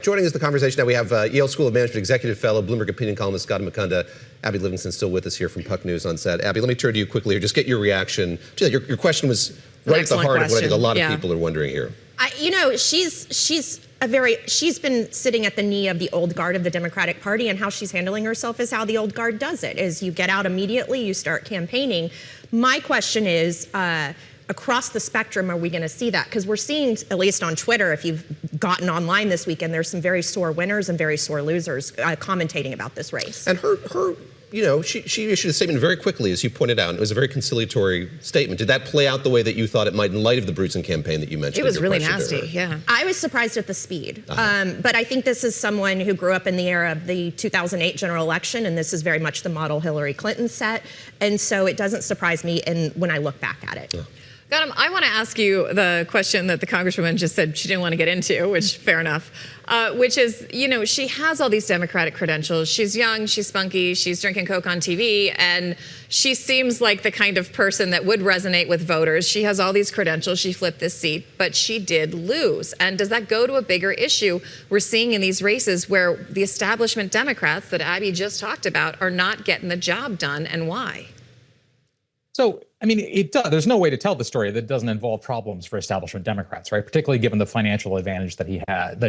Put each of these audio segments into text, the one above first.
Joining us in the conversation now, we have Yale School of Management Executive Fellow, Bloomberg Opinion columnist Gautam Mukunda. Abby Livingston still with us here from Puck News on set. Abby, let me turn to you quickly here. Just get your reaction. Your question was right at the heart of what I think a lot of people are wondering here. She's been sitting at the knee of the old guard of the Democratic Party, and how she's handling herself is how the old guard does it, is you get out immediately, you start campaigning. My question is, across the spectrum, are we going to see that? Because we're seeing, at least on Twitter, if you've gotten online this weekend, there's some very sore winners and very sore losers commentating about this race. And she issued a statement very quickly, as you pointed out, and it was a very conciliatory statement. Did that play out the way that you thought it might in light of the Bruton campaign that you mentioned? It was really nasty, yeah. I was surprised at the speed. But I think this is someone who grew up in the era of the 2008 general election, and this is very much the model Hillary Clinton set. And so it doesn't surprise me when I look back at it. Yeah. Gautam, I want to ask you the question that the Congresswoman just said she didn't want to get into, which fair enough, which is, she has all these Democratic credentials. She's young, she's spunky, she's drinking Coke on TV, and she seems like the kind of person that would resonate with voters. She has all these credentials, she flipped this seat, but she did lose. And does that go to a bigger issue we're seeing in these races where the establishment Democrats that Abby just talked about are not getting the job done, and why? So, it does. There's no way to tell the story that doesn't involve problems for establishment Democrats, right? Particularly given the financial advantage that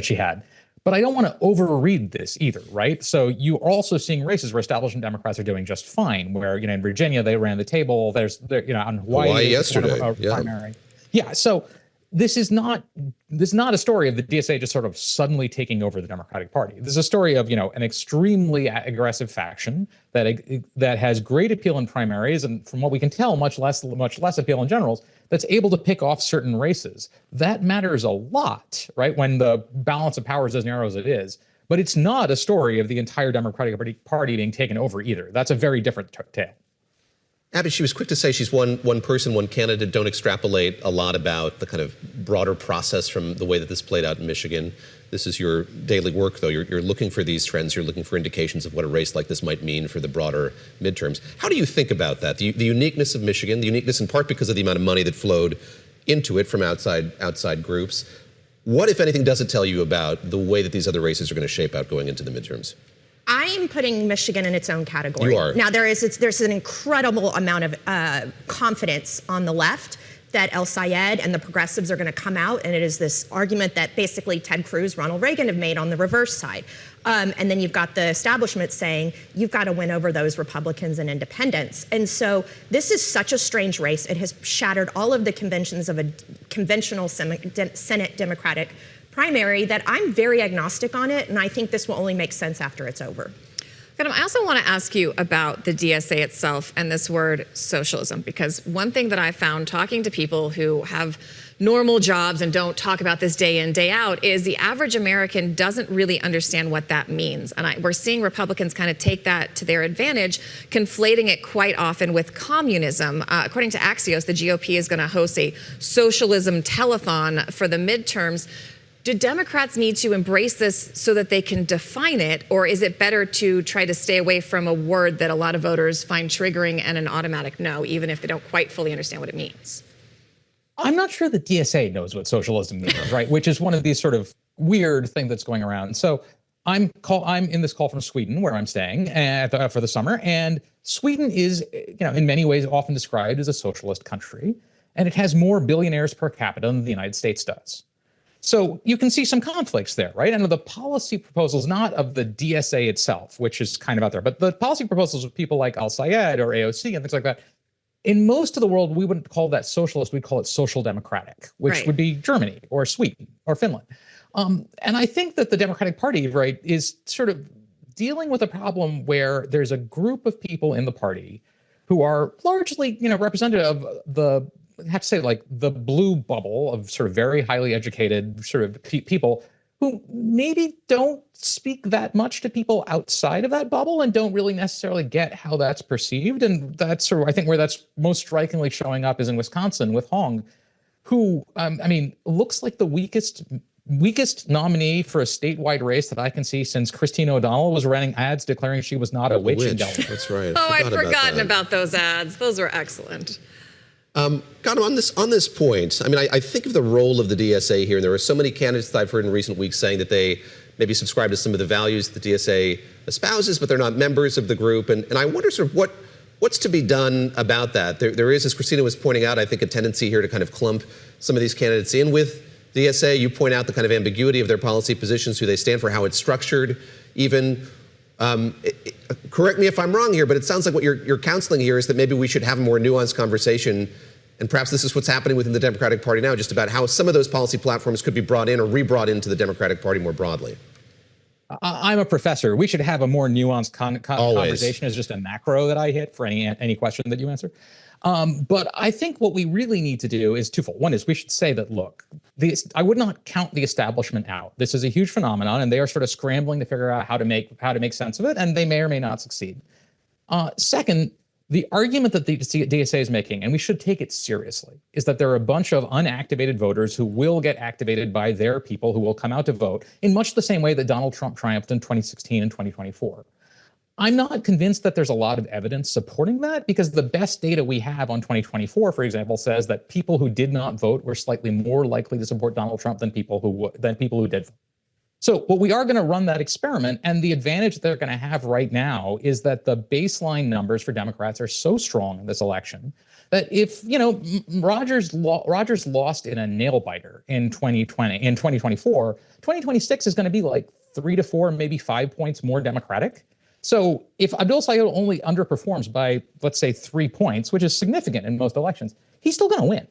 she had. But I don't want to overread this either, right? So you are also seeing races where establishment Democrats are doing just fine. Where in Virginia they ran the table. On Hawaii yesterday, primary. Yeah. So this is not a story of the DSA just sort of suddenly taking over the Democratic Party. This is a story of an extremely aggressive faction that has great appeal in primaries, and from what we can tell, much less appeal in generals. That's able to pick off certain races. That matters a lot, right? When the balance of power is as narrow as it is. But it's not a story of the entire Democratic Party being taken over either. That's a very different tale. Abby, she was quick to say she's one person, one candidate. Don't extrapolate a lot about the kind of broader process from the way that this played out in Michigan. This is your daily work, though. You're looking for these trends. You're looking for indications of what a race like this might mean for the broader midterms. How do you think about that? The uniqueness of Michigan, the uniqueness in part because of the amount of money that flowed into it from outside groups. What, if anything, does it tell you about the way that these other races are going to shape out going into the midterms? I'm putting Michigan in its own category. You are. Now, there's an incredible amount of confidence on the left that El-Sayed and the progressives are going to come out, and it is this argument that basically Ted Cruz, Ronald Reagan have made on the reverse side. And then you've got the establishment saying, you've got to win over those Republicans and independents. And so this is such a strange race. It has shattered all of the conventions of a conventional Senate Democratic primary that I'm very agnostic on it, and I think this will only make sense after it's over. I also want to ask you about the DSA itself and this word socialism, because one thing that I found talking to people who have normal jobs and don't talk about this day in, day out is the average American doesn't really understand what that means. And we're seeing Republicans kind of take that to their advantage, conflating it quite often with communism. According to Axios, the GOP is going to host a socialism telethon for the midterms. Do Democrats need to embrace this so that they can define it, or is it better to try to stay away from a word that a lot of voters find triggering and an automatic no, even if they don't quite fully understand what it means? I'm not sure the DSA knows what socialism means, right? Which is one of these sort of weird things that's going around. So I'm in this call from Sweden, where I'm staying for the summer, and Sweden is, in many ways often described as a socialist country, and it has more billionaires per capita than the United States does. So you can see some conflicts there, right? And the policy proposals, not of the DSA itself, which is kind of out there, but the policy proposals of people like El-Sayed or AOC and things like that. In most of the world, we wouldn't call that socialist. We'd call it social democratic, which would be Germany or Sweden or Finland. And I think that the Democratic Party, right, is sort of dealing with a problem where there's a group of people in the party who are largely, representative of the blue bubble of sort of very highly educated sort of people who maybe don't speak that much to people outside of that bubble and don't really necessarily get how that's perceived. And that's sort of, I think, where that's most strikingly showing up is in Wisconsin with Hong, who, looks like the weakest nominee for a statewide race that I can see since Christine O'Donnell was running ads declaring she was not a witch in Delaware. That's right. Oh, I'd forgotten about those ads. Those were excellent. Gautam, on this point, I think of the role of the DSA here, and there are so many candidates that I've heard in recent weeks saying that they maybe subscribe to some of the values the DSA espouses, but they're not members of the group. And I wonder sort of what's to be done about that. There is, as Christina was pointing out, I think a tendency here to kind of clump some of these candidates in with DSA. You point out the kind of ambiguity of their policy positions, who they stand for, how it's structured, even. Correct me if I'm wrong here, but it sounds like what you're counseling here is that maybe we should have a more nuanced conversation, and perhaps this is what's happening within the Democratic Party now, just about how some of those policy platforms could be brought in or re-brought into the Democratic Party more broadly. I'm a professor. We should have a more nuanced conversation as just a macro that I hit for any question that you answer. But I think what we really need to do is twofold. One is we should say that, look, I would not count the establishment out. This is a huge phenomenon, and they are sort of scrambling to figure out how to make sense of it, and they may or may not succeed. Second, the argument that the DSA is making, and we should take it seriously, is that there are a bunch of unactivated voters who will get activated by their people who will come out to vote in much the same way that Donald Trump triumphed in 2016 and 2024. I'm not convinced that there's a lot of evidence supporting that, because the best data we have on 2024, for example, says that people who did not vote were slightly more likely to support Donald Trump than people who did vote. So, but we are going to run that experiment, and the advantage they're going to have right now is that the baseline numbers for Democrats are so strong in this election that if, Rogers lost in a nail biter in 2024, 2026 is going to be like 3 to 4, maybe 5 points more Democratic. So if Abdul El-Sayed only underperforms by, let's say, 3 points, which is significant in most elections, he's still going to win.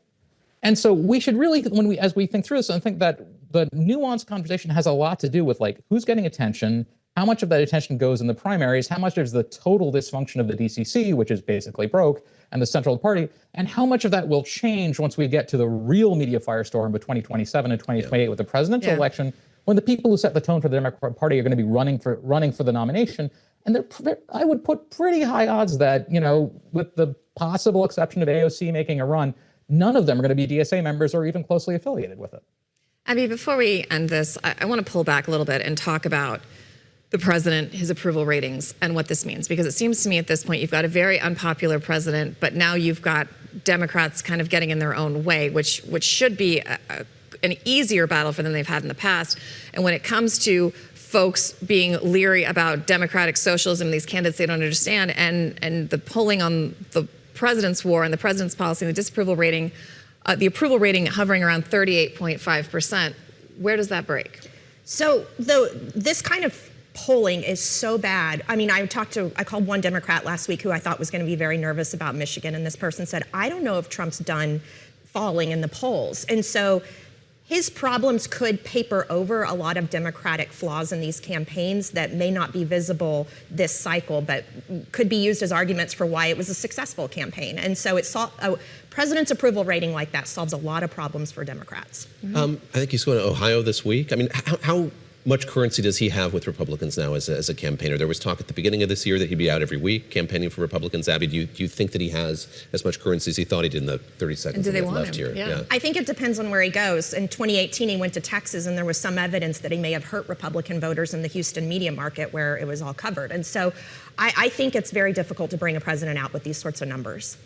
And so we should really, as we think through this, I think that the nuanced conversation has a lot to do with like who's getting attention, how much of that attention goes in the primaries, how much is the total dysfunction of the DCC, which is basically broke, and the central party, and how much of that will change once we get to the real media firestorm of 2027 and 2028 with the presidential election, when the people who set the tone for the Democratic Party are going to be running for the nomination. And I would put pretty high odds that, with the possible exception of AOC making a run, none of them are going to be DSA members or even closely affiliated with it. Abby, before we end this, I want to pull back a little bit and talk about the president, his approval ratings, and what this means. Because it seems to me at this point, you've got a very unpopular president, but now you've got Democrats kind of getting in their own way, which should be an easier battle for them they've had in the past. And when it comes to folks being leery about democratic socialism, these candidates they don't understand, and the polling on the president's war and the president's policy and the disapproval rating, the approval rating hovering around 38.5%, where does that break? So this kind of polling is so bad. I mean, I called one Democrat last week who I thought was going to be very nervous about Michigan, and this person said, I don't know if Trump's done falling in the polls. And so his problems could paper over a lot of Democratic flaws in these campaigns that may not be visible this cycle, but could be used as arguments for why it was a successful campaign. And so a president's approval rating like that solves a lot of problems for Democrats. I think he's going to Ohio this week. I mean, how much currency does he have with Republicans now as a campaigner? There was talk at the beginning of this year that he'd be out every week campaigning for Republicans. Abby, do you think that he has as much currency as he thought he did in the 30 seconds that he left here? Yeah. I think it depends on where he goes. In 2018, he went to Texas, and there was some evidence that he may have hurt Republican voters in the Houston media market where it was all covered. And so I think it's very difficult to bring a president out with these sorts of numbers.